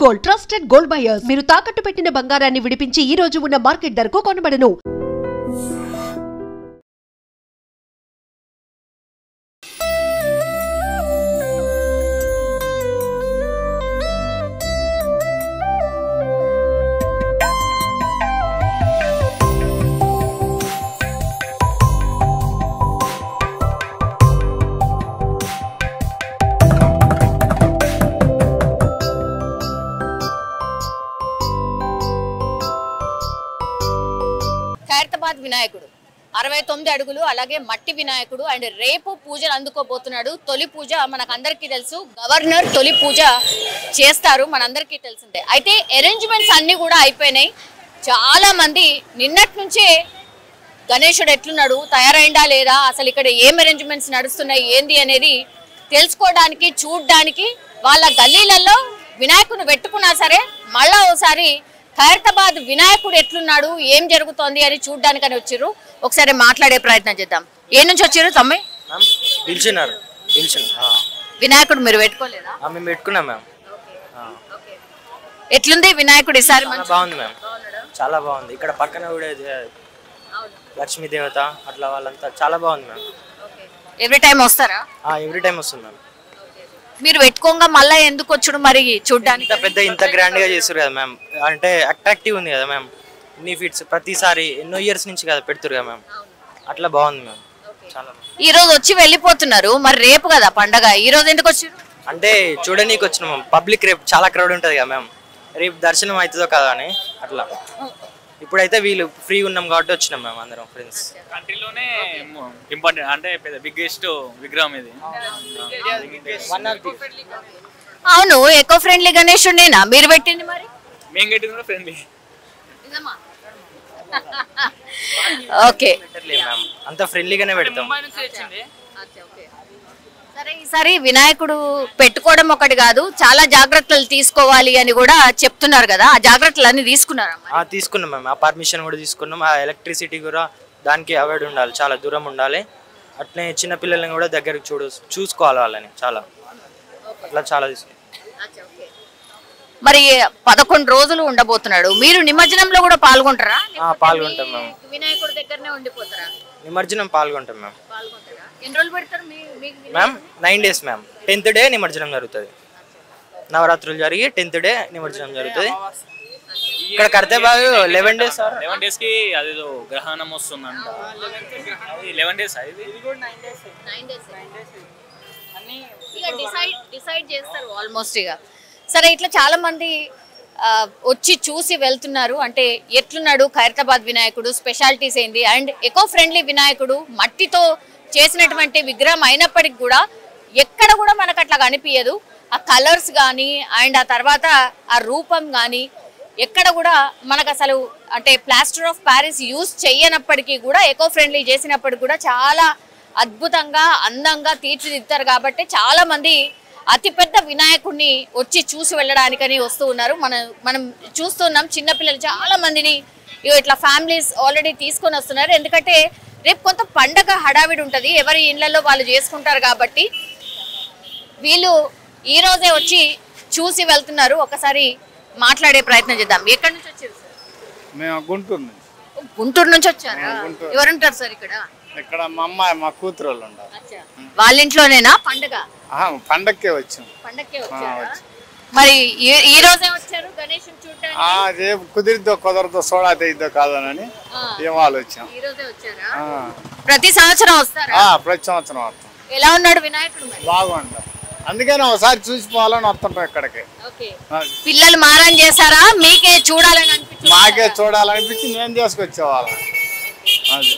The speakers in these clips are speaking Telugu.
గోల్డ్ ట్రస్టెడ్ గోల్డ్ బయర్స్ మీరు తాకట్టు పెట్టిన బంగారాన్ని విడిపించి ఈ రోజు ఉన్న మార్కెట్ ధరకు కొనబడను. ఖైరతాబాద్ వినాయకుడు 69 అడుగులు అలాగే మట్టి వినాయకుడు అండ్ రేపు పూజలు అందుకోబోతున్నాడు. తొలి పూజ మనకందరికీ తెలుసు, గవర్నర్ తొలి పూజ చేస్తారు, మనందరికీ తెలిసిందే. అయితే అరేంజ్మెంట్స్ అన్ని కూడా అయిపోయినాయి. చాలా మంది నిన్నటి నుంచే గణేశుడు ఎట్లున్నాడు, తయారైందా లేదా, అసలు ఇక్కడ ఏం అరేంజ్మెంట్స్ నడుస్తున్నాయి ఏంది అనేది తెలుసుకోవడానికి చూడడానికి వాళ్ళ గల్లీలలో వినాయకుడిని పెట్టుకున్నా సరే మళ్ళా ఒకసారి ఖైరతాబాద్ వినాయకుడు ఎట్లున్నాడు ఏం జరుగుతోంది అని చూడడానికని వచ్చారు. ఒకసారి మాట్లాడే ప్రయత్నం చేద్దాం. ఏ నుంచి వచ్చారు తమ్మి? వినాయకుడు మీరు పెట్టుకోలేదా? మేము పెట్టుకున్నాం మ్యామ్. ఎట్లుంది వినాయకుడు ఈసారి? బాగుంది మ్యామ్, చాలా బాగుంది. ఇక్కడ పక్కన కూడా లక్ష్మీ దేవత అట్లా వాళ్ళంతా చాలా బాగుంది మ్యామ్. ఎవ్రీ టైం వస్తారా? ఎవ్రీ టైం వస్తుంది మ్యామ్. మీరు పెట్టుకోగా మళ్ళీ ఎందుకు వచ్చాడు మరి చూడడానికి? ఇంత గ్రాండ్ గా చేస్తారు కదా మ్యామ్, అంటే అట్రాక్టివ్ ఉంది కదా మ్యామ్. ఇన్ని ఫీట్స్ ప్రతిసారి ఎన్నో ఇయర్స్ నుంచి కదా పెడుతురు కదా మ్యామ్, అట్లా బాగుంది మ్యామ్. చాలా ఈ రోజు వచ్చి వెళ్ళిపోతున్నారు, మరి రేపు కదా పండగ, ఈ రోజు ఎందుకు వచ్చారు? అంటే చూడనీకి వచ్చినాం మ్యామ్. పబ్లిక్ రేపు చాలా క్రౌడ్ ఉంటుంది కదా మ్యామ్, రేపు దర్శనం అవుతుందో కదా అని అట్లా. ఇప్పుడైతే వీళ్ళు ఫ్రీ ఉన్నాం కాబట్టి వచ్చినాం మేము అందరం ఫ్రెండ్స్. కంట్రీలోనే ఇంపార్టెంట్ అంటే బిగ్గెస్ట్ విగ్రహం ఇది. అవును, ఎకో ఫ్రెండ్లీ గణేశుడేనా మీరు పెట్టింది? మరి మేము కట్టింది కూడా ఫ్రెండ్లీ. ఓకే, అంత ఫ్రెండ్లీగానే పెడతాం. సరే, ఈసారి వినాయకుడు పెట్టుకోవడం ఒకటి కాదు, చాలా జాగ్రత్తలు తీసుకోవాలి అని కూడా చెప్తున్నారు కదా, ఆ జాగ్రత్తలు అన్ని తీసుకున్నారా? తీసుకున్నాం మేము, ఆ పర్మిషన్ కూడా తీసుకున్నాం. ఆ ఎలక్ట్రిసిటీ కూడా దానికి అవాయిడ్ ఉండాలి, చాలా దూరం ఉండాలి. అట్లే చిన్నపిల్లల్ని కూడా దగ్గరికి చూసుకోవాలి వాళ్ళని, చాలా అట్లా చాలా తీసుకున్నాం. మరి 11 రోజులు ఉండబోతున్నాడు, మీరు నిమజ్జనంలో కూడా పాల్గొంటారా? పాల్గొంటాం మేము. వినాయకుడి దగ్గరనే ఉండిపోతారా? నిమజ్జనం పాల్గొంటాం మేము. ఎన్ని రోజులు పెడతారు ma'am? 9 days ma'am. 10th day నిమజ్జనం జరుగుతుంది. నవరాత్రులు జరిగి 10th డే నిమజ్జనం జరుగుతుంది. ఇక్కడ ఖైరతాబాద్ 11 days 11 days కి అదేదో గ్రహణం వస్తుందంట. 11 days డిసైడ్ చేస్తారు ఆల్మోస్ట్. ఇక సరే, ఇట్లా చాలా మంది వచ్చి చూసి వెళ్తున్నారు. అంటే ఎట్లున్నాడు ఖైరతాబాద్ వినాయకుడు, స్పెషాలిటీస్ ఏంది, అండ్ ఎకో ఫ్రెండ్లీ వినాయకుడు మట్టితో చేసినటువంటి విగ్రహం అయినప్పటికి కూడా ఎక్కడ కూడా మనకు అట్లా కనిపించదు. ఆ కలర్స్ కానీ అండ్ ఆ తర్వాత ఆ రూపం కానీ ఎక్కడ కూడా మనకు అసలు అంటే ప్లాస్టర్ ఆఫ్ ప్యారిస్ యూజ్ చేయనప్పటికీ కూడా ఎకో ఫ్రెండ్లీ చేసినప్పటికి కూడా చాలా అద్భుతంగా అందంగా తీర్చిదిద్దారు. కాబట్టి చాలా మంది అతిపెద్ద వినాయకుడిని వచ్చి చూసి వెళ్ళడానికని వస్తూ ఉన్నారు. మనం చూస్తున్నాం చిన్నపిల్లలు చాలా మందిని ఇట్లా ఫ్యామిలీస్ ఆల్రెడీ తీసుకొని వస్తున్నారు. ఎందుకంటే రేపు కొంత పండగ హడావిడి ఉంటుంది, ఎవరి ఇళ్లలో వాళ్ళు చేసుకుంటారు. కాబట్టి వీళ్ళు ఈ రోజే వచ్చి చూసి వెళ్తున్నారు. ఒకసారి మాట్లాడే ప్రయత్నం చేద్దాం. ఎక్కడి నుంచి వచ్చారు సార్? మేము గుంటూరు నుంచి. గుంటూరు నుంచి వచ్చారా? ఎవరుంటారు సార్ ఇక్కడ? ఇక్కడ మా అమ్మాయి మా కూతురు వాళ్ళు ఉంటారు. వాళ్ళ ఇంట్లోనేనా పండగ? పండక్కే వచ్చాం. పండక్కే వచ్చారా? మరి ఈ రోజే వచ్చారు గణేశుని చూడడానికి? రేపు కుదిరిద్దో కుదరదో సోడా తెయిద్దో కాదనని ఏం ఆలోచన. ఈ రోజే వచ్చారా? ప్రతి సంవత్సరం వస్తారా? ప్రతి సంవత్సరం వస్తాం. ఎలా ఉన్నాడు వినాయకుడు? బాగుంటాం, అందుకని ఒకసారి చూసిపోవాలని వస్తుంటాం ఇక్కడికి. పిల్లలు మారం చేశారా? మీకే చూడాలని అనిపించింది? మాకే చూడాలనిపించి మేము చేసుకొచ్చేవాళ్ళం. అది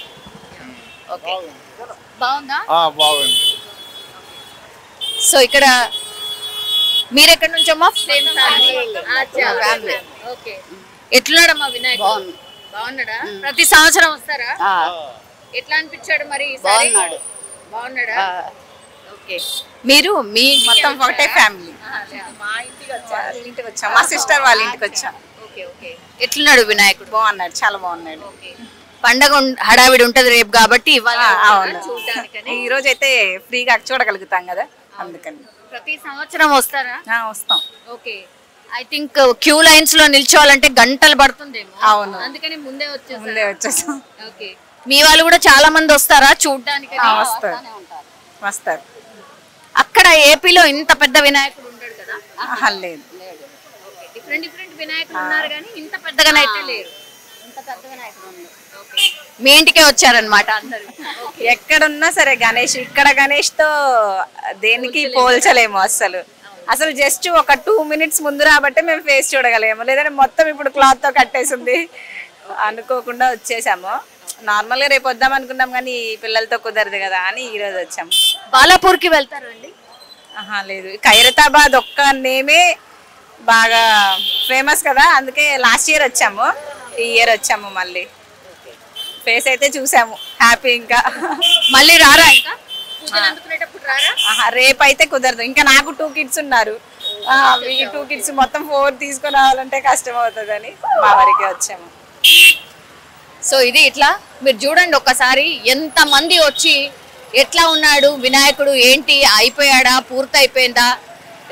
బాగుందా? బాగుంది. సో ఇక్కడ మీరు ఎక్కడి నుంచమ్మా? ఎట్లున్నాడమ్మా వినాయకుడు? బాగున్నాడా? ప్రతి సంవత్సరం వస్తారా? ఎట్లా అనిపించాడు మరి? బాగున్నాడా? ఓకే, మీరు మీ మొత్తం ఒకటే ఫ్యామిలీ. మా ఇంటికి వచ్చాం, మా సిస్టర్ వాళ్ళ ఇంటికి వచ్చాం. ఎట్లున్నాడు వినాయకుడు? బాగున్నాడు, చాలా బాగున్నాడు. పండగ హడావిడి ఉంటది రేపు కాబట్టి ఈ రోజు అయితే ఫ్రీగా చూడగలుగుతాం కదా, అందుకని. ప్రతి సంవత్సరం వస్తారా? వస్తాం. Okay, I think queue lines లో నిల్చోవాలంటే గంటలు పడుతుందేమో. అవును. అందుకని ముందే ముందే వచ్చేసాం. ఓకే. మీ వాళ్ళు కూడా చాలా మంది వస్తారా చూడడానికి? వస్తారు వస్తారు. అక్కడ ఏపీలో ఇంత పెద్ద వినాయకుడు ఉంటాడు కదా? లేదు. డిఫరెంట్ డిఫరెంట్ వినాయకులు ఉన్నారు కానీ ఇంత పెద్దగానైతే లేరు. ఇంత పెద్ద వినాయకుడు ఉంది. మీ ఇంటికే వచ్చారనమాట అందరూ. ఎక్కడున్నా సరే గణేష్, ఇక్కడ గణేష్ తో దేనికి పోల్చలేము అసలు. అసలు జస్ట్ ఒక 2 minutes ముందు రాబట్టే మేము ఫేస్ చూడగలేము, లేదంటే మొత్తం ఇప్పుడు క్లాత్ తో కట్టేసింది. అనుకోకుండా వచ్చేసాము. నార్మల్ గా రేపు వద్దాం అనుకున్నాం కానీ పిల్లలతో కుదరదు కదా అని ఈ రోజు వచ్చాము. బాలాపూర్ కి వెళ్తారు అండి? లేదు, ఖైరతాబాద్ ఒక్క నేమే బాగా ఫేమస్ కదా, అందుకే లాస్ట్ ఇయర్ వచ్చాము, ఈ ఇయర్ వచ్చాము. మళ్ళీ ఫేస్ అయితే చూసాము, హ్యాపీ. ఇంకా మళ్ళీ రారా? ఇంకా పూజలు అందుకునేటప్పుడు రారా? రేపు అయితే కుదరదు. ఇంకా నాకు 2 kids ఉన్నారు. ఈ 2 kids మొత్తం 4 తీసుకొని రావాలంటే కష్టం అవుతుందని మా వరకే వచ్చాము. సో ఇది ఇట్లా మీరు చూడండి ఒక్కసారి, ఎంత మంది వచ్చి ఎట్లా ఉన్నాడు వినాయకుడు, ఏంటి అయిపోయాడా, పూర్తి అయిపోయిందా,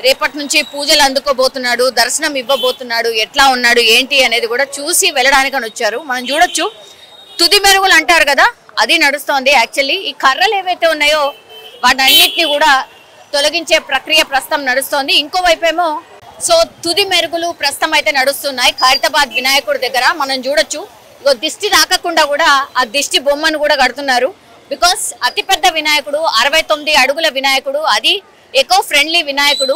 రేపటి నుంచి పూజలు అందుకోబోతున్నాడు, దర్శనం ఇవ్వబోతున్నాడు, ఎట్లా ఉన్నాడు ఏంటి అనేది కూడా చూసి వెళ్ళడానికని వచ్చారు. మనం చూడొచ్చు తుది మెరుగులు అంటారు కదా, అది నడుస్తోంది. యాక్చువల్లీ ఈ కర్రలు ఏవైతే ఉన్నాయో వాటన్నిటిని కూడా తొలగించే ప్రక్రియ ప్రస్తుతం నడుస్తోంది. ఇంకోవైపు ఏమో సో తుది మెరుగులు ప్రస్తుతం అయితే నడుస్తున్నాయి ఖైరతాబాద్ వినాయకుడి దగ్గర. మనం చూడొచ్చు దిష్టి తాకకుండా కూడా ఆ దిష్టి బొమ్మను కూడా కడుతున్నారు. బికాస్ అతిపెద్ద వినాయకుడు, 69 అడుగుల వినాయకుడు, అది ఎకో ఫ్రెండ్లీ వినాయకుడు.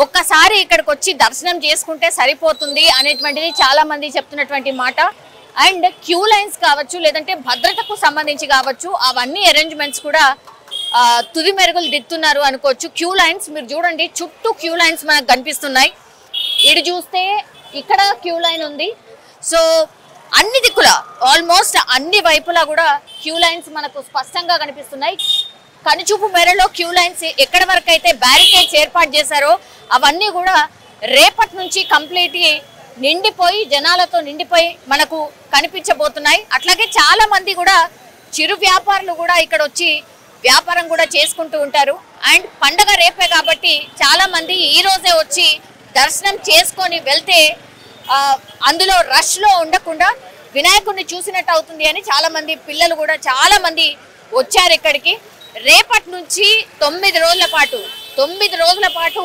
ఒక్కసారి ఇక్కడికి వచ్చి దర్శనం చేసుకుంటే సరిపోతుంది అనేటువంటిది చాలా మంది చెప్తున్నటువంటి మాట. అండ్ క్యూ లైన్స్ కావచ్చు, లేదంటే భద్రతకు సంబంధించి కావచ్చు, అవన్నీ అరేంజ్మెంట్స్ కూడా తుది మెరుగులు దిద్దుతున్నారు అనుకోవచ్చు. క్యూ లైన్స్ మీరు చూడండి, చుట్టూ క్యూ లైన్స్ మనకు కనిపిస్తున్నాయి. ఇటు చూస్తే ఇక్కడ క్యూ లైన్ ఉంది. సో అన్ని దిక్కుల ఆల్మోస్ట్ అన్ని వైపులా కూడా క్యూ లైన్స్ మనకు స్పష్టంగా కనిపిస్తున్నాయి. కనుచూపు మేరలో క్యూ లైన్స్ ఎక్కడి వరకు అయితే బ్యారికేడ్స్ ఏర్పాటు చేశారో అవన్నీ కూడా రేపటి నుంచి కంప్లీట్ నిండిపోయి, జనాలతో నిండిపోయి మనకు కనిపించబోతున్నాయి. అట్లాగే చాలా మంది కూడా చిరు వ్యాపారులు కూడా ఇక్కడ వచ్చి వ్యాపారం కూడా చేసుకుంటూ ఉంటారు. అండ్ పండగ రేపే కాబట్టి చాలా మంది ఈ రోజే వచ్చి దర్శనం చేసుకొని వెళ్తే అందులో రష్ లో ఉండకుండా వినాయకుడిని చూసినట్టు అవుతుంది అని చాలా మంది పిల్లలు కూడా చాలా మంది వచ్చారు ఇక్కడికి. రేపటి నుంచి 9 రోజుల పాటు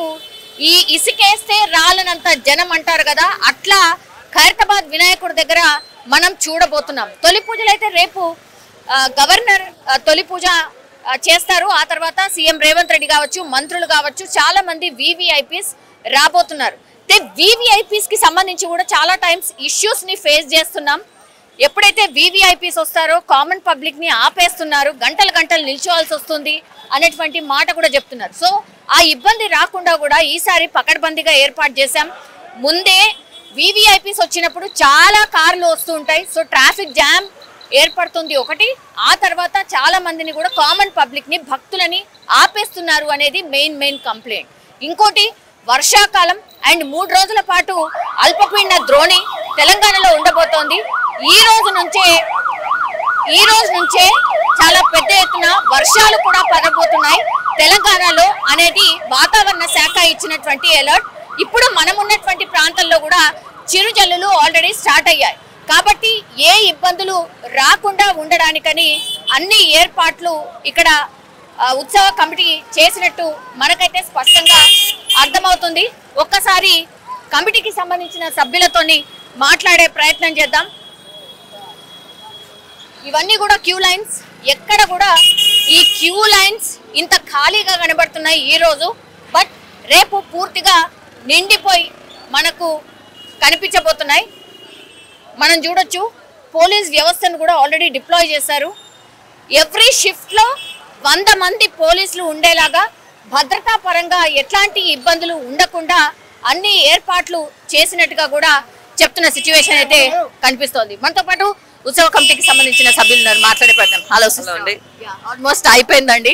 ఈ ఇసుకేస్తే రాలనంత జనం అంటారు కదా, అట్లా ఖైరతాబాద్ వినాయకుడి దగ్గర మనం చూడబోతున్నాం. తొలి పూజలు అయితే రేపు గవర్నర్ తొలి పూజ చేస్తారు. ఆ తర్వాత సీఎం రేవంత్ రెడ్డి కావచ్చు, మంత్రులు కావచ్చు, చాలా మంది VVIPs రాబోతున్నారు. VVIPs కి సంబంధించి కూడా చాలా టైమ్స్ ఇష్యూస్ ని ఫేస్ చేస్తున్నాం. ఎప్పుడైతే VVIPs వస్తారో కామన్ పబ్లిక్ ని ఆపేస్తున్నారు, గంటలు నిల్చోవాల్సి వస్తుంది అనేటువంటి మాట కూడా చెప్తున్నారు. సో ఆ ఇబ్బంది రాకుండా కూడా ఈసారి పకడ్బందీగా ఏర్పాటు చేశాం. ముందే VVIPs వచ్చినప్పుడు చాలా కార్లు వస్తూ ఉంటాయి, సో ట్రాఫిక్ జామ్ ఏర్పడుతుంది ఒకటి. ఆ తర్వాత చాలా మందిని కూడా కామన్ పబ్లిక్ ని, భక్తులని ఆపేస్తున్నారు అనేది మెయిన్ కంప్లైంట్. ఇంకోటి వర్షాకాలం అండ్ 3 రోజుల పాటు అల్పపీడన ద్రోణి తెలంగాణలో ఉండబోతోంది. ఈ రోజు నుంచే చాలా పెద్ద ఎత్తున వర్షాలు కూడా పడబోతున్నాయి తెలంగాణలో అనేది వాతావరణ శాఖ ఇచ్చినటువంటి అలర్ట్. ఇప్పుడు మనం ఉన్నటువంటి ప్రాంతాల్లో కూడా చిరుజల్లులు ఆల్రెడీ స్టార్ట్ అయ్యాయి. కాబట్టి ఏ ఇబ్బందులు రాకుండా ఉండడానికని అన్ని ఏర్పాట్లు ఇక్కడ ఉత్సవ కమిటీ చేసినట్టు మనకైతే స్పష్టంగా అర్థమవుతుంది. ఒక్కసారి కమిటీకి సంబంధించిన సభ్యులతోని మాట్లాడే ప్రయత్నం చేద్దాం. ఇవన్నీ కూడా క్యూ లైన్స్. ఎక్కడ కూడా ఈ క్యూ లైన్స్ ఇంత ఖాళీగా కనబడుతున్నాయి ఈ రోజు, బట్ రేపు పూర్తిగా నిండిపోయి మనకు కనిపించబోతున్నాయి. మనం చూడొచ్చు పోలీస్ వ్యవస్థను కూడా ఆల్రెడీ డిప్లాయ్ చేశారు. ఎవ్రీ షిఫ్ట్లో 100 మంది పోలీసులు ఉండేలాగా భద్రతా పరంగా ఎట్లాంటి ఇబ్బందులు ఉండకుండా అన్ని ఏర్పాట్లు చేసినట్టుగా కూడా చెప్తున్న సిచ్యువేషన్ అయితే కనిపిస్తోంది. మనతో పాటు ఉత్సవ కమిటీకి సంబంధించిన సభ్యులు ఉన్నారు, మాట్లాడే ప్రయత్నం. హలో అండి. ఆల్మోస్ట్ అయిపోయిందండి.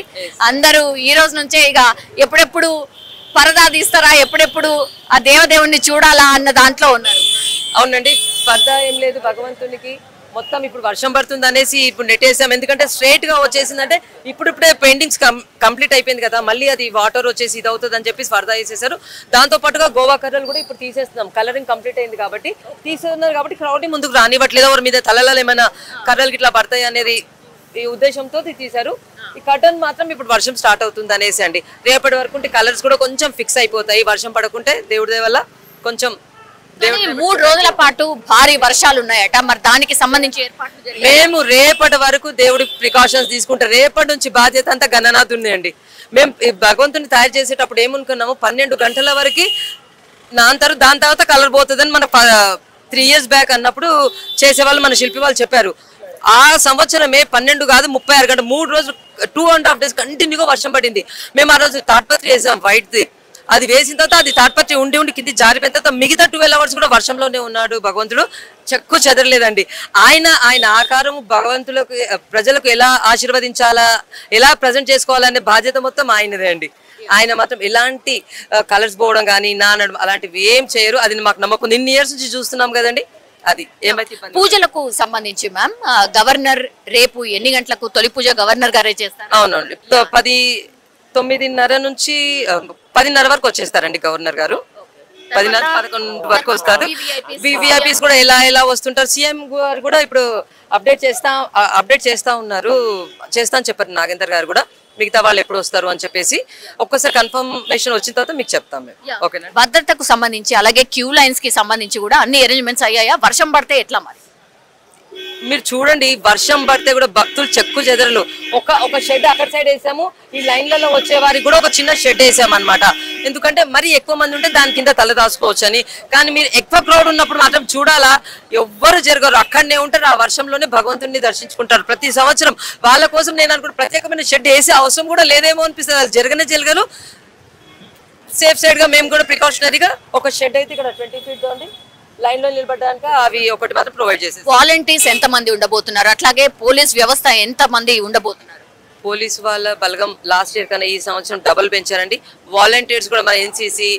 అందరూ ఈ రోజు నుంచే ఇక ఎప్పుడెప్పుడు పరదా తీస్తారా, ఎప్పుడెప్పుడు ఆ దేవదేవుణ్ణి చూడాలా అన్న దాంట్లో ఉన్నారు. అవునండి, పరదా ఏం లేదు, భగవంతునికి మొత్తం ఇప్పుడు వర్షం పడుతుంది అనేసి ఇప్పుడు నెట్టేసాం. ఎందుకంటే స్ట్రైట్ గా వచ్చేసిందంటే ఇప్పుడిప్పుడే పెయింటింగ్స్ కంప్లీట్ అయిపోయింది కదా, మళ్ళీ అది వాటర్ వచ్చేసి ఇది అవుతుంది అని చెప్పి స్పర్ధ చేసేసారు. దాంతో పాటుగా గోవా కర్రలు కూడా ఇప్పుడు తీసేస్తున్నాం, కలరింగ్ కంప్లీట్ అయింది కాబట్టి తీసేస్తున్నారు. కాబట్టి క్రౌడ్ ని ముందుకు రానివ్వట్లేదు, ఎవరి మీద తలలలో ఏమైనా కర్రలు ఇట్లా పడతాయి అనేది ఈ ఉద్దేశంతో తీశారు. ఈ కర్టన్ మాత్రం ఇప్పుడు వర్షం స్టార్ట్ అవుతుంది అనేసి అండి. రేపటి వరకు కలర్స్ కూడా కొంచెం ఫిక్స్ అయిపోతాయి, వర్షం పడకుంటే దేవుడి దయ వల్ల. కొంచెం 3 రోజుల పాటు భారీ వర్షాలు ఉన్నాయట, మరి దానికి సంబంధించి ఏర్పాట్లు జరిగాయి. మేము రేపటి వరకు దేవుడి ప్రికాషన్స్ తీసుకుంటాం. రేపటి నుంచి బాధ్యత అంతా గణనాథ్ ఉందండి. మేము భగవంతుని తయారు చేసేటప్పుడు ఏమనుకున్నాము, 12 గంటల వరకు నాంతారు, దాని తర్వాత కలర్ పోతుందని మన 3 years బ్యాక్ అన్నప్పుడు చేసేవాళ్ళు మన శిల్పి వాళ్ళు చెప్పారు. ఆ సంవత్సరమే 12 కాదు 36 గంటలు 3 రోజులు 2.5 days కంటిన్యూగా వర్షం పడింది. మేము ఆ రోజు తాడ్పత్రి వేసాం వైట్ది. అది వేసిన తర్వాత అది తాడ్పత్రి ఉండి కింది జారిపోయిన తర్వాత మిగతా 12 hours కూడా వర్షంలోనే ఉన్నాడు భగవంతుడు, చెక్కు చెదరలేదండి. ఆయన ఆకారం భగవంతులకు ప్రజలకు ఎలా ఆశీర్వదించాలా, ఎలా ప్రజెంట్ చేసుకోవాలనే బాధ్యత మొత్తం ఆయనదే అండి. ఆయన మాత్రం ఎలాంటి కలర్స్ పోవడం కానీ నానడం అలాంటివి ఏం చేయరు. అది మాకు నమ్మకం. ఇన్ని ఇయర్స్ నుంచి చూస్తున్నాం కదండి. అది ఏమైతే పూజలకు సంబంధించి మ్యామ్, గవర్నర్ రేపు ఎన్ని గంటలకు తొలి పూజ గవర్నర్ గారే చేస్తారు? అవునండి, 9:30 నుంచి 10:30 వరకు వచ్చేస్తారండి గవర్నర్ గారు. 10:30-11 వరకు వస్తారు. వివిఐపీస్ కూడా ఎలా వస్తుంటారు. సీఎం గారు కూడా ఇప్పుడు అప్డేట్ చేస్తా ఉన్నారు, చేస్తా అని చెప్పారు నాగేందర్ గారు కూడా. మిగతా వాళ్ళు ఎప్పుడు వస్తారు అని చెప్పేసి ఒక్కసారి కన్ఫర్మేషన్ వచ్చిన తర్వాత మీకు చెప్తాం మేము. ఓకేనా? భద్రతకు సంబంధించి అలాగే క్యూ లైన్స్ కి సంబంధించి కూడా అన్ని అరేంజ్మెంట్స్ అయ్యాయా? వర్షం పడితే ఎట్లా మరి? మీరు చూడండి, వర్షం పడితే కూడా భక్తులు చెక్కు చెదరలు. ఒక షెడ్ అక్కడ సైడ్ వేసాము, ఈ లైన్లలో వచ్చే వారికి కూడా ఒక చిన్న షెడ్ వేసాం అనమాట. ఎందుకంటే మరి ఎక్కువ మంది ఉంటే దాని కింద తల దాచుకోవచ్చు అని. కానీ మీరు ఎక్కువ క్రౌడ్ ఉన్నప్పుడు మాత్రం చూడాలా, ఎవ్వరు జరగరు, అక్కడనే ఉంటారు, ఆ వర్షంలోనే భగవంతుడిని దర్శించుకుంటారు ప్రతి సంవత్సరం. వాళ్ళ కోసం నేను అనుకుంటే ప్రత్యేకమైన షెడ్ వేసే అవసరం కూడా లేదేమో అనిపిస్తుంది. అది జరగరు. సేఫ్ సైడ్ గా మేము కూడా ప్రికాషనరీగా ఒక షెడ్ అయితే ఇక్కడ 20 feet ఉంది, లైన్ లో నిలబడడానికి అవి ఒకటి మాత్రం ప్రొవైడ్ చేసేది. వాలంటీర్స్ ఎంత మంది ఉండబోతున్నారు, అట్లాగే పోలీస్ వ్యవస్థ ఎంత మంది ఉండబోతున్నారు? పోలీస్ వాళ్ళ బలగం లాస్ట్ ఇయర్ కన్నా ఈ సంవత్సరం డబుల్ పెంచారండి. వాలంటీర్స్ కూడా మన ఎన్సీసీ,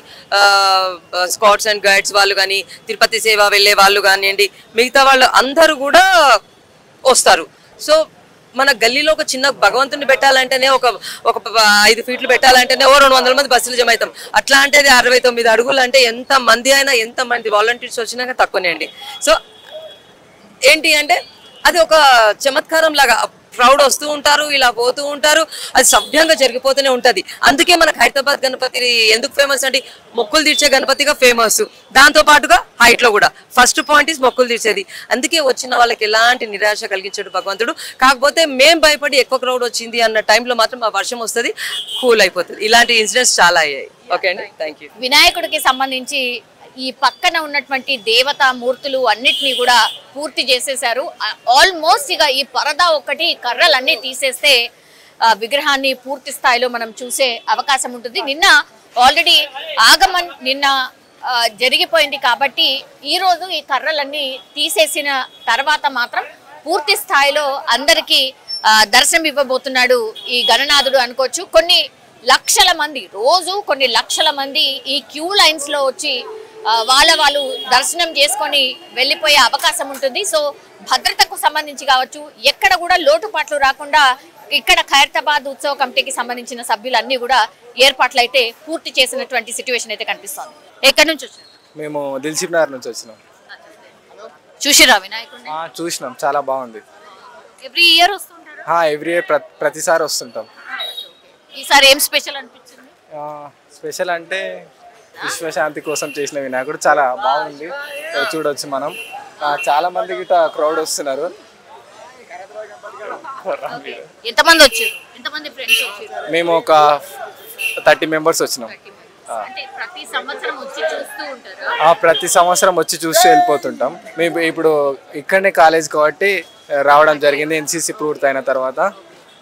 స్కౌట్స్ అండ్ గైడ్స్ వాళ్ళు కానీ, తిరుపతి సేవ వెళ్ళే వాళ్ళు కానివ్వండి, మిగతా వాళ్ళు అందరూ కూడా వస్తారు. సో మన గల్లీలో ఒక చిన్న భగవంతుని పెట్టాలంటేనే ఒక 5 feet పెట్టాలంటేనే 200 మంది బస్సులు జమ అవుతాం. అట్లాంటిది 69 అడుగులు అంటే ఎంత మంది అయినా, ఎంత మంది వాలంటీర్స్ వచ్చినాక తక్కువనే అండి. సో ఏంటి అంటే అది ఒక చమత్కారం లాగా, క్రౌడ్ వస్తూ ఉంటారు, ఇలా పోతూ ఉంటారు, అది సభ్యంగా జరిగిపోతూనే ఉంటది. అందుకే మనకు హైదరాబాద్ గణపతి ఎందుకు ఫేమస్ అంటే మొక్కులు తీర్చే గణపతిగా ఫేమస్. దాంతో పాటుగా హైట్ లో కూడా ఫస్ట్ పాయింట్ ఇస్ మొక్కులు తీర్చేది. అందుకే వచ్చిన వాళ్ళకి ఎలాంటి నిరాశ కలిగించాడు భగవంతుడు. కాకపోతే మేం భయపడి ఎక్కువ క్రౌడ్ వచ్చింది అన్న టైంలో మాత్రం ఆ వర్షం వస్తుంది, కూల్ అయిపోతుంది. ఇలాంటి ఇన్సిడెంట్స్ చాలా అయ్యాయి. ఓకే అండి, థ్యాంక్ యూ. వినాయకుడికి సంబంధించి ఈ పక్కన ఉన్నటువంటి దేవతా మూర్తులు అన్నిటినీ కూడా పూర్తి చేసేశారు. ఆల్మోస్ట్ ఇక ఈ పరదా ఒకటి, కర్రలన్నీ తీసేస్తే విగ్రహాన్ని పూర్తి స్థాయిలో మనం చూసే అవకాశం ఉంటుంది. నిన్న ఆల్రెడీ ఆగమన్ జరిగిపోయింది కాబట్టి ఈ రోజు ఈ కర్రలన్నీ తీసేసిన తర్వాత మాత్రం పూర్తి స్థాయిలో అందరికీ దర్శనం ఇవ్వబోతున్నాడు ఈ గణనాథుడు అనుకోవచ్చు. కొన్ని లక్షల మంది, రోజు కొన్ని లక్షల మంది ఈ క్యూ లైన్స్ లో వచ్చి వాళ్ళు దర్శనం చేసుకొని వెళ్ళిపోయే అవకాశం ఉంటుంది. సో భద్రతకు సంబంధించి కావచ్చు, ఎక్కడ కూడా లోటుపాట్లు రాకుండా ఇక్కడ ఖైరతాబాద్ ఉత్సవ కమిటీకి సంబంధించిన సభ్యులన్నీ కూడా ఏర్పాట్లు అయితే పూర్తి చేసినటువంటి సిచ్యువేషన్ అయితే కనిపిస్తోంది. ఎక్కడి నుంచి వచ్చారు? మేము దిల్సుఖ్ నగర్ నుంచి వచ్చినాం. చూసిరా వినాయకుడిని? చూసినాం, చాలా బాగుంది. ఎవ్రీ ఇయర్ వస్తుంటారా? ఎవ్రీ ఇయర్ ప్రతిసారి వస్తుంటాం. ఈసారి ఏం స్పెషల్ అనిపించింది? స్పెషల్ అంటే విశ్వశాంతి కోసం చేసిన వినాయకుడు చాలా బాగుంది, చూడొచ్చు మనం. చాలా మంది గిట్ట క్రౌడ్ వస్తున్నారు. ఎంతమంది వచ్చారు? ఎంతమంది ఫ్రెండ్స్ వచ్చారు? మేము ఒక 30 members వచ్చినాం. ప్రతి సంవత్సరం వచ్చి చూస్తూ ఉంటారు? ప్రతి సంవత్సరం వచ్చి చూసి వెళ్ళిపోతుంటాం. మేము ఇప్పుడు ఇక్కడనే కాలేజ్ కాబట్టి రావడం జరిగింది, ఎన్సీసీ పూర్తి అయిన తర్వాత.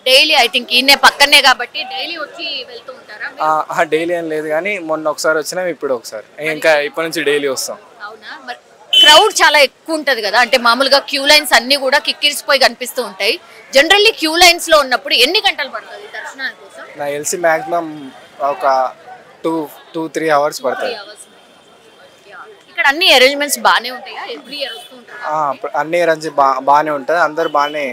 డైలీ ఐ థింక్ ఈయనే పక్కనే కాబట్టి డైలీ వచ్చి వెళ్తూ ఉంటారా? డైలీ ఏం లేదు కానీ మొన్న ఒకసారి వచ్చినాం, ఇప్పుడు ఒకసారి, ఇంకా ఇప్పటి నుంచి డైలీ వస్తాం. అవునా? మరి క్రౌడ్ చాలా ఎక్కువ ఉంటది కదా, అంటే మామూలుగా క్యూ లైన్స్ అన్ని కూడా కిక్కిరిసిపోయి కనిపిస్తూ ఉంటాయి. జనరల్లీ క్యూ లైన్స్ లో ఉన్నప్పుడు ఎన్ని గంటలు పడుతుంది దర్శనాని కోసం? నాకు తెలిసి మాక్సిమం ఒక 2-3 hours పడుతుంది. ఇక్కడ అన్ని అరేంజ్మెంట్స్ బాగానే ఉంటాయా? ఎవ్రీ ఇయర్ వస్తూ ఉంటారు? అన్ని రంజి బాగానే ఉంటుంది, అందరు బాగానే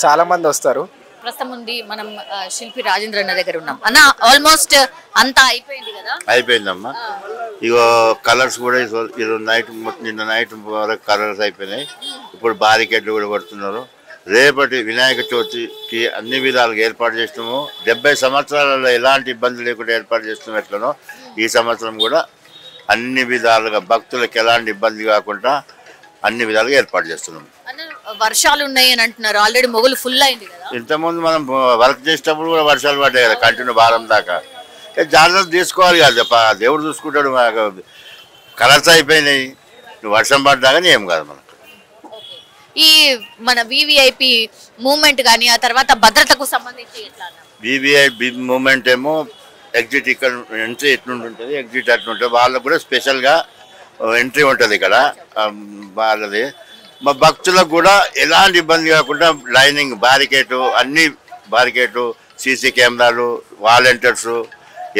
చాలా మంది వస్తారు. ప్రస్తుతం ఉంది మనం శిల్పి రాజేంద్ర అన్న దగ్గర ఉన్నాం. అన్న ఆల్మోస్ట్ అంతా అయిపోయింది కదా? అయిపోయిందమ్మా. ఇగో కలర్స్ కూడా ఈరోజు నైట్, నిన్న నైట్ వరకు కలర్స్ అయిపోయినాయి. ఇప్పుడు బారికేడ్లు కూడా కొడుతున్నారు. రేపటి వినాయక చవితికి అన్ని విధాలుగా ఏర్పాటు చేస్తున్నాము. 70 సంవత్సరాలలో ఎలాంటి ఇబ్బంది లేకుండా ఏర్పాటు చేస్తున్నాం ఎట్లనో ఈ సంవత్సరం కూడా అన్ని విధాలుగా భక్తులకు ఎలాంటి ఇబ్బంది కాకుండా అన్ని విధాలుగా ఏర్పాటు చేస్తున్నాం. వర్షాలు ఉన్నాయి అని అంటున్నారు, ఆల్రెడీ మొగులు ఫుల్ అయింది కదా? ఇంతకుముందు మనం వర్క్ చేసేటప్పుడు కూడా వర్షాలు పడ్డాయి కదా, కంటిన్యూ వారం దాకా. జాగ్రత్త తీసుకోవాలి కదా, దేవుడు చూసుకుంటాడు. కలర్స్ అయిపోయినాయి, వర్షం పడ్డా కానీ ఏం కాదు మనకు. ఈ మన వివిఐపి మూవ్మెంట్ కానీ ఆ తర్వాత భద్రతకు సంబంధించి వివిఐపి మూవ్మెంట్ ఏమో ఎగ్జిట్ ఇక్కడ ఎంట్రీ ఎట్లుంటుంది, ఎగ్జిట్ అట్లుంటుంది. వాళ్ళకు కూడా స్పెషల్గా ఎంట్రీ ఉంటుంది ఇక్కడ వాళ్ళది. మా భక్తులకు కూడా ఎలాంటి ఇబ్బంది కాకుండా లైనింగ్ బ్యారికేటు, అన్ని బ్యారికేటు, సీసీ కెమెరాలు, వాలంటీర్స్,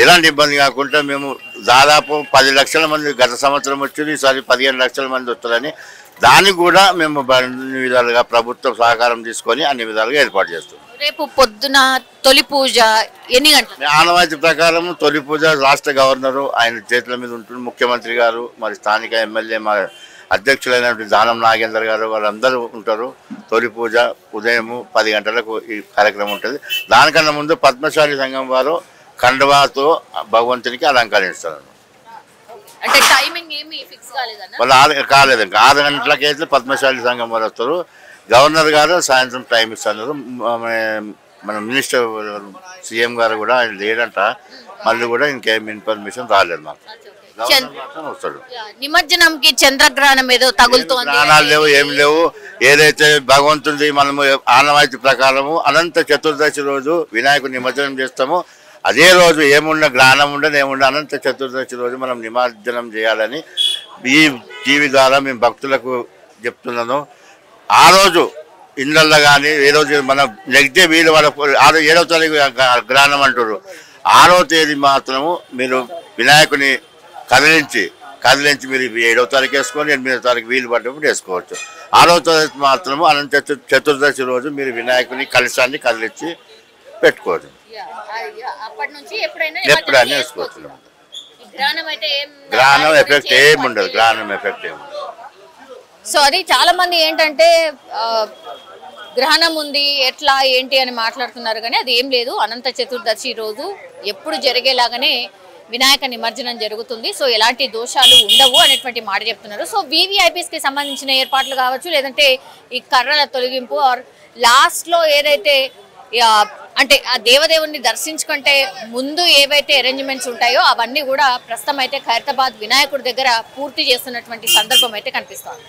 ఎలాంటి ఇబ్బంది కాకుండా మేము దాదాపు 10 లక్షల మంది గత సంవత్సరం వచ్చి ఈసారి 15 లక్షల మంది వస్తారని దానికి కూడా మేము అన్ని విధాలుగా ప్రభుత్వం సహకారం తీసుకొని అన్ని విధాలుగా ఏర్పాటు చేస్తాం. రేపు పొద్దున తొలి పూజ ఎన్ని గంటలు? ఆనవాయితీ ప్రకారం తొలి పూజ రాష్ట్ర గవర్నరు ఆయన చేతుల మీద ఉంటుంది, ముఖ్యమంత్రి గారు, మరి స్థానిక ఎమ్మెల్యే మా అధ్యక్షులైనటువంటి దానం నాగేందర్ గారు వాళ్ళందరూ ఉంటారు. తొలి పూజ ఉదయం 10 గంటలకు ఈ కార్యక్రమం ఉంటుంది. దానికన్నా ముందు పద్మశాలి సంఘం వారు కండవాతో భగవంతునికి అలంకరిస్తారు. అంటే టైమింగ్ ఏమి ఫిక్స్ కాలేదన్న? వాళ్ళు కాలేదు, ఇంకా 6 గంటలకైతే పద్మశాలి సంఘం వారు వస్తారు. గవర్నర్ గారు సాయంత్రం టైం ఇస్తున్నారు. మన మినిస్టర్ సీఎం గారు కూడా ఆయన లేడంట, మళ్ళీ కూడా ఇంకేం ఇన్ఫర్మేషన్ రాలేదు మాకు. వస్తాడు. నిమజ్జనంకి చంద్రగ్రహణం ఏదో తగులుతోంది, గ్రహణాలు లేవు, ఏం లేవు. ఏదైతే భగవంతుడి మనము ఆనవాయితీ ప్రకారము అనంత చతుర్దశి రోజు వినాయకుడు నిమజ్జనం చేస్తామో అదే రోజు ఏమున్నా గ్రహణం ఉండదు, ఏముండ అనంత చతుర్దశి రోజు మనం నిమజ్జనం చేయాలని ఈ టీవీ ద్వారా మేము భక్తులకు చెప్తున్నాను. ఆ రోజు ఇళ్ళల్లో కానీ ఏ రోజు మన నెక్స్ట్ డే వీళ్ళు వాళ్ళ 7వ తారీఖు గ్రహణం అంటారు. 6వ తేదీ మాత్రము మీరు వినాయకుని కదిలించి మీరు 7వ తారీఖు వేసుకొని 8వ తారీఖు వీలు పడ్డప్పుడు వేసుకోవచ్చు. 6వ తారీఖు మాత్రము అనంత చతుర్దశి రోజు మీరు వినాయకుని కలశాన్ని కదిలించి పెట్టుకోవచ్చు. ఎప్పుడైనా వేసుకోవచ్చు. గ్రహణం ఎఫెక్ట్ ఏముండదు, గ్రహణం ఎఫెక్ట్ ఏముండదు. సో అది చాలా మంది ఏంటంటే గ్రహణం ఉంది ఎట్లా ఏంటి అని మాట్లాడుతున్నారు, కానీ అది ఏం లేదు. అనంత చతుర్దశి రోజు ఎప్పుడు జరిగేలాగానే వినాయక నిమజ్జనం జరుగుతుంది. సో ఎలాంటి దోషాలు ఉండవు అనేటువంటి మాట చెప్తున్నారు. సో వివిఐపీస్కి సంబంధించిన ఏర్పాట్లు కావచ్చు, లేదంటే ఈ కర్రల తొలగింపు ఆర్ లాస్ట్లో ఏదైతే అంటే ఆ దేవదేవుని దర్శించుకుంటే ముందు ఏవైతే అరేంజ్మెంట్స్ ఉంటాయో అవన్నీ కూడా ప్రస్తుతం అయితే ఖైరతాబాద్ వినాయకుడి దగ్గర పూర్తి చేస్తున్నటువంటి సందర్భం అయితే కనిపిస్తోంది.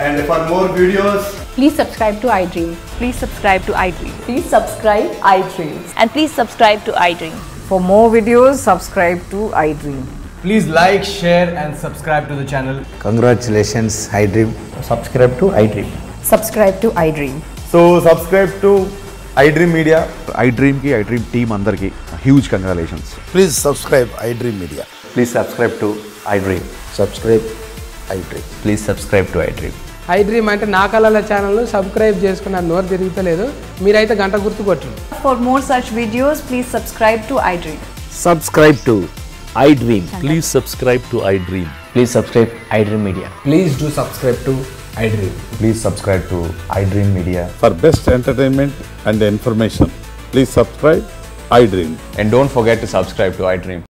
And for more videos, please subscribe to iDream. Please subscribe to iDream. Please subscribe iDream. And please subscribe to iDream. For more videos, subscribe to iDream. please like, share and subscribe to the channel. Congratulations iDream. Subscribe to iDream. Subscribe to iDream. So subscribe to iDream Media. iDream ki iDream team andarki huge congratulations. Please subscribe iDream Media. Please subscribe to iDream. Subscribe iDream. Please subscribe to iDream. iDream అంటే నా కళల ఛానల్ సబ్స్క్రైబ్ చేసుకున్న నోరు తిరుగుతలేదు, మీరైతే గంట గుర్తు కొట్టండి. For more such videos, please subscribe to iDream. Subscribe to iDream. Please subscribe to iDream. Please subscribe iDream Media. Please do subscribe to iDream. Please subscribe to iDream Media. For best entertainment and information, please subscribe iDream. And don't forget to subscribe to iDream.